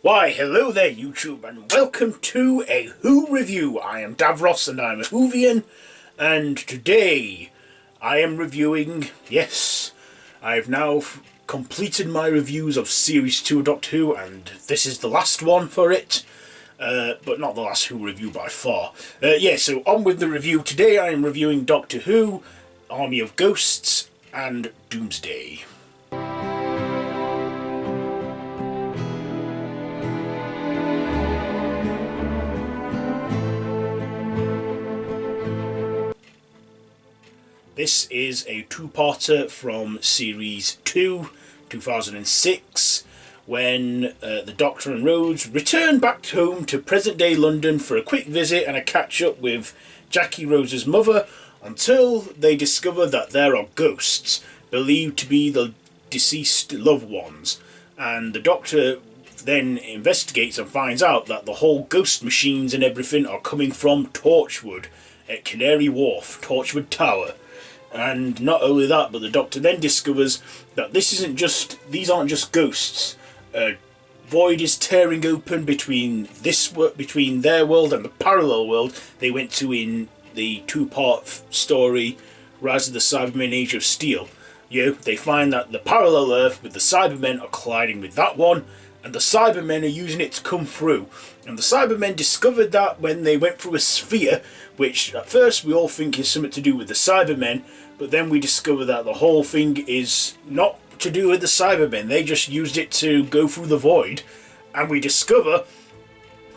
Why, hello there YouTube, and welcome to a Who review. I am Davros and I'm a Whovian, and today I am reviewing, yes, I have now completed my reviews of Series 2 of Doctor Who, and this is the last one for it, but not the last Who review by far. So on with the review. Today I am reviewing Doctor Who, Army of Ghosts, and Doomsday. This is a two-parter from Series 2, 2006, when the Doctor and Rhodes return back home to present-day London for a quick visit and a catch-up with Jackie Rose's mother, until they discover that there are ghosts, believed to be the deceased loved ones. And the Doctor then investigates and finds out that the whole ghost machines and everything are coming from Torchwood at Canary Wharf, Torchwood Tower. And not only that, but the Doctor then discovers that these aren't just ghosts. A void is tearing open between their world and the parallel world they went to in the two-part story Rise of the Cybermen Age of Steel. They find that the parallel Earth with the Cybermen are colliding with that one, and the Cybermen are using it to come through. And the Cybermen discovered that when they went through a sphear, which at first we all think is something to do with the Cybermen, but then we discover that the whole thing is not to do with the Cybermen. They just used it to go through the void, and we discover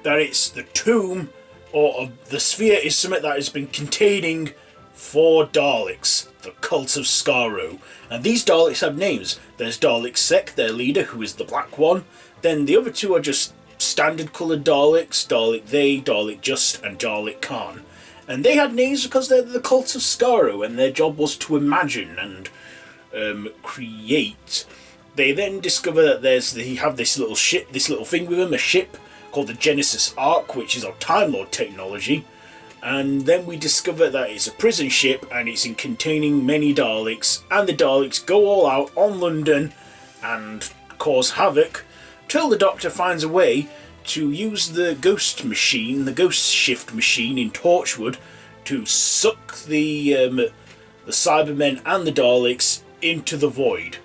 that it's the tomb, or the sphere is something that has been containing 4 Daleks, the Cult of Skaro. And these Daleks have names. There's Dalek Sec, their leader, who is the black one. Then the other two are just standard coloured Daleks, Dalek They, Dalek Just, and Dalek Khan. And they had names because they're the Cult of Skaro, and their job was to imagine and create. They then discover that they have this little ship, this little thing with them, a ship called the Genesis Ark, which is of Time Lord technology. And then we discover that it's a prison ship and it's containing many Daleks, and the Daleks go all out on London and cause havoc, till the Doctor finds a way to use the ghost machine, the ghost shift machine in Torchwood, to suck the Cybermen and the Daleks into the void,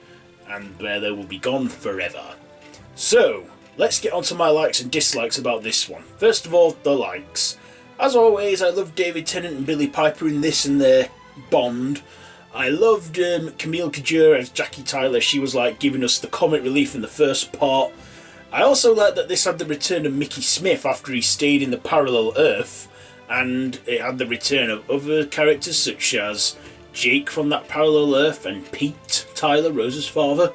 and where they will be gone forever. So, let's get on to my likes and dislikes about this one. First of all, the likes. As always, I love David Tennant and Billie Piper in this and their bond. I loved Camille Kajur as Jackie Tyler. She was like giving us the comic relief in the first part. I also like that this had the return of Mickey Smith after he stayed in the parallel Earth, and it had the return of other characters such as Jake from that parallel Earth and Pete Tyler, Rose's father.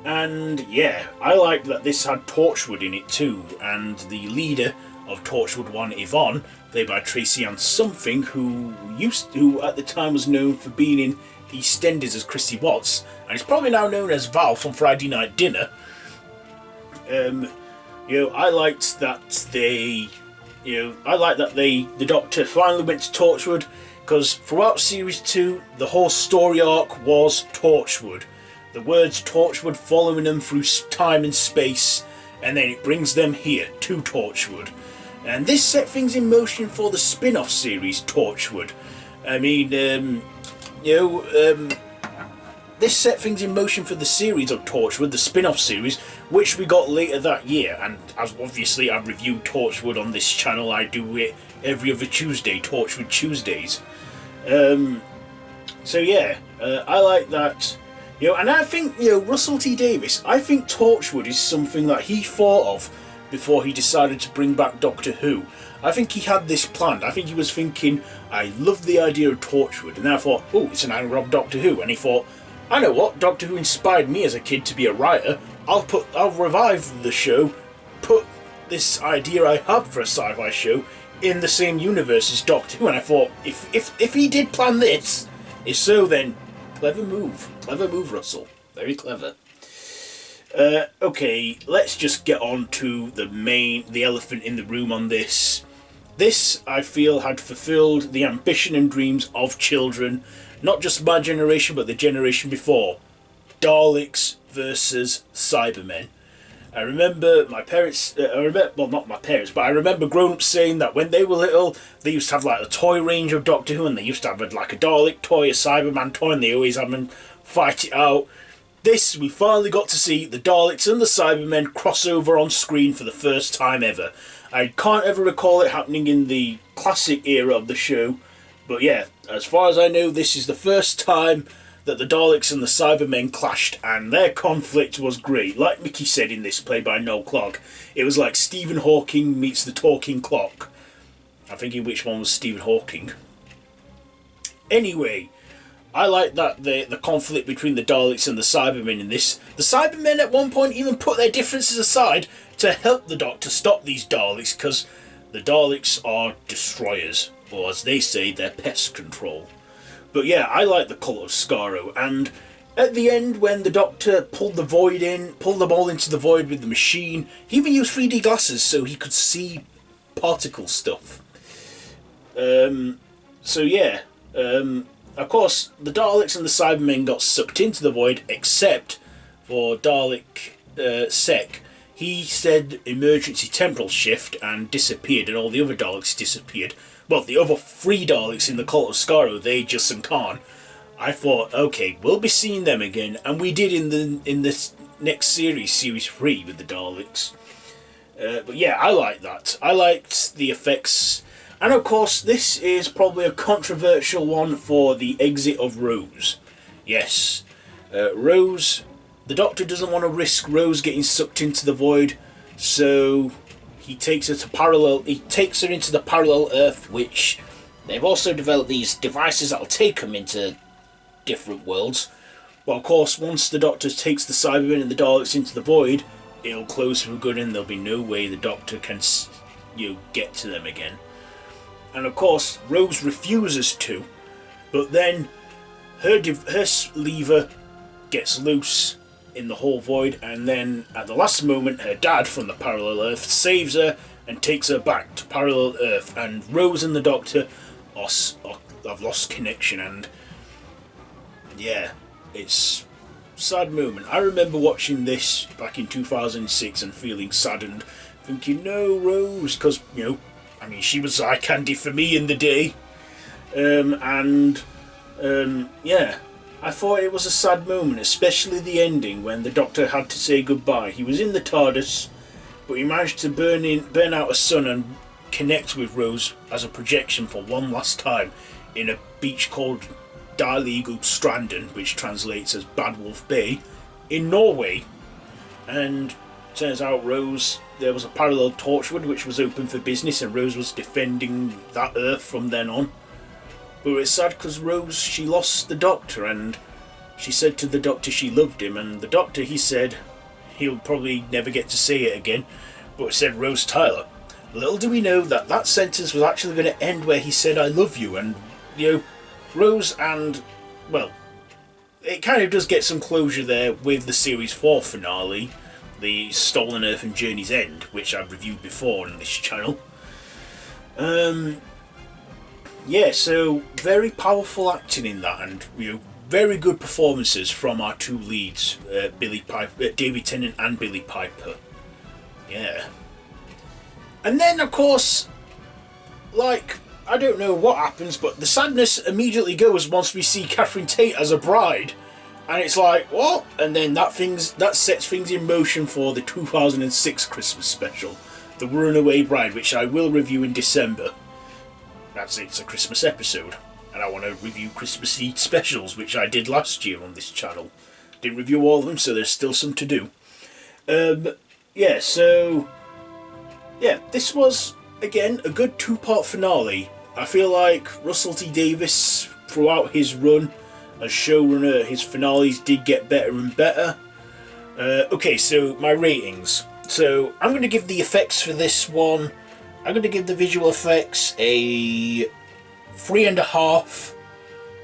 And yeah, I like that this had Torchwood in it too, and the leader of Torchwood 1, Yvonne, played by Tracy Ann Something, who at the time was known for being in EastEnders as Christy Watts, and is probably now known as Val from Friday Night Dinner. I liked that the Doctor finally went to Torchwood, because throughout Series 2, the whole story arc was Torchwood. The words Torchwood following them through time and space, and then it brings them here, to Torchwood. And this set things in motion for the spin-off series, Torchwood. This set things in motion for the series of Torchwood, the spin-off series, which we got later that year. And as obviously I've reviewed Torchwood on this channel, I do it every other Tuesday, Torchwood Tuesdays. I like that. And I think, Russell T Davies, I think Torchwood is something that he thought of before he decided to bring back Doctor Who. I think he had this planned. I think he was thinking, I love the idea of Torchwood, and then I thought, oh, it's an angle of Doctor Who, and he thought, I know what, Doctor Who inspired me as a kid to be a writer. I'll revive the show, put this idea I have for a sci-fi show in the same universe as Doctor Who. And I thought, if he did plan this, if so, then clever move, Russell, very clever. Okay, let's just get on to the elephant in the room on this. This, I feel, had fulfilled the ambition and dreams of children, not just my generation, but the generation before. Daleks versus Cybermen. I remember my parents, well, not my parents, but I remember grown-ups saying that when they were little, they used to have like a toy range of Doctor Who, and they used to have like a Dalek toy, a Cyberman toy, and they always have them fight it out. This, we finally got to see the Daleks and the Cybermen cross over on screen for the first time ever. I can't ever recall it happening in the classic era of the show, but yeah, as far as I know, this is the first time that the Daleks and the Cybermen clashed, and their conflict was great. Like Mickey said in this, played by Noel Clarke, it was like Stephen Hawking meets the talking clock. I'm thinking which one was Stephen Hawking. Anyway, I like that the conflict between the Daleks and the Cybermen in this. The Cybermen at one point even put their differences aside to help the Doctor stop these Daleks, because the Daleks are destroyers, or as they say, they're pest control. But yeah, I like the Cult of Skaro, and at the end when the Doctor pulled them all into the void with the machine, he even used 3D glasses so he could see particle stuff. So yeah, of course the Daleks and the Cybermen got sucked into the void, except for Dalek Sec. He said emergency temporal shift and disappeared, and all the other Daleks disappeared. Well, the other 3 Daleks in the Cult of Skaro, they just and Khan. I thought, okay, we'll be seeing them again, and we did in this next series, Series 3, with the Daleks. But yeah, I like that. I liked the effects, and of course, this is probably a controversial one for the exit of Rose. Yes, Rose. The Doctor doesn't want to risk Rose getting sucked into the void, so he takes her into the parallel Earth, which they've also developed these devices that'll take them into different worlds. Well, of course, once the Doctor takes the Cybermen and the Daleks into the void, it'll close for good, and there'll be no way the Doctor can, get to them again. And of course, Rose refuses to, but then her lever gets loose in the whole void, and then at the last moment her dad from the parallel Earth saves her and takes her back to parallel Earth, and Rose and the Doctor have lost connection, and yeah, it's a sad moment. I remember watching this back in 2006 and feeling saddened, thinking, no, Rose, because, she was eye candy for me in the day, yeah, I thought it was a sad moment, especially the ending when the Doctor had to say goodbye. He was in the TARDIS, but he managed to burn out a sun and connect with Rose as a projection for one last time in a beach called Dalek Stranden, which translates as Bad Wolf Bay, in Norway. And turns out there was a parallel Torchwood which was open for business, and Rose was defending that Earth from then on. But it's sad because Rose, she lost the Doctor, and she said to the Doctor she loved him, and the Doctor, he said he'll probably never get to say it again, but it said Rose Tyler. Little do we know that sentence was actually going to end where he said I love you, and Rose and, well, it kind of does get some closure there with the Series 4 finale, the Stolen Earth and Journey's End, which I've reviewed before on this channel. Yeah, so very powerful acting in that, and very good performances from our 2 leads, David Tennant and Billie Piper. Yeah. And then, of course, I don't know what happens, but the sadness immediately goes once we see Catherine Tate as a bride. And it's like, what? And then that sets things in motion for the 2006 Christmas special, The Runaway Bride, which I will review in December. It's a Christmas episode, and I want to review Christmassy specials, which I did last year on this channel. Didn't review all of them, so there's still some to do. This was, again, a good 2-part finale. I feel like Russell T Davies, throughout his run as showrunner, his finales did get better and better. Okay, so my ratings. So I'm going to give the effects for this one, I'm going to give the visual effects a 3.5.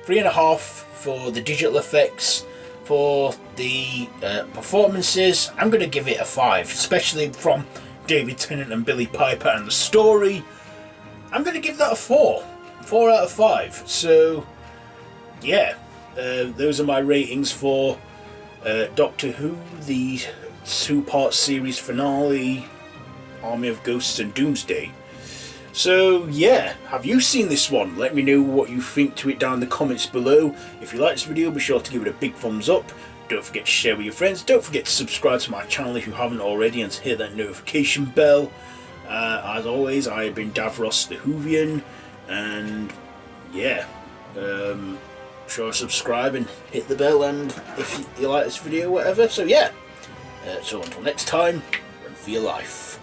3.5 for the digital effects. For the performances, I'm going to give it a 5, especially from David Tennant and Billie Piper, and the story, I'm going to give that a 4. 4 out of 5. So, yeah, those are my ratings for Doctor Who, the two-part series finale, Army of Ghosts and Doomsday. So yeah, have you seen this one? Let me know what you think to it down in the comments below. If you like this video, be sure to give it a big thumbs up. Don't forget to share with your friends. Don't forget to subscribe to my channel if you haven't already, and to hit that notification bell. As always, I have been Davros the Whovian, and yeah, sure to subscribe and hit the bell, and if you like this video, whatever. So yeah, so until next time, run for your life.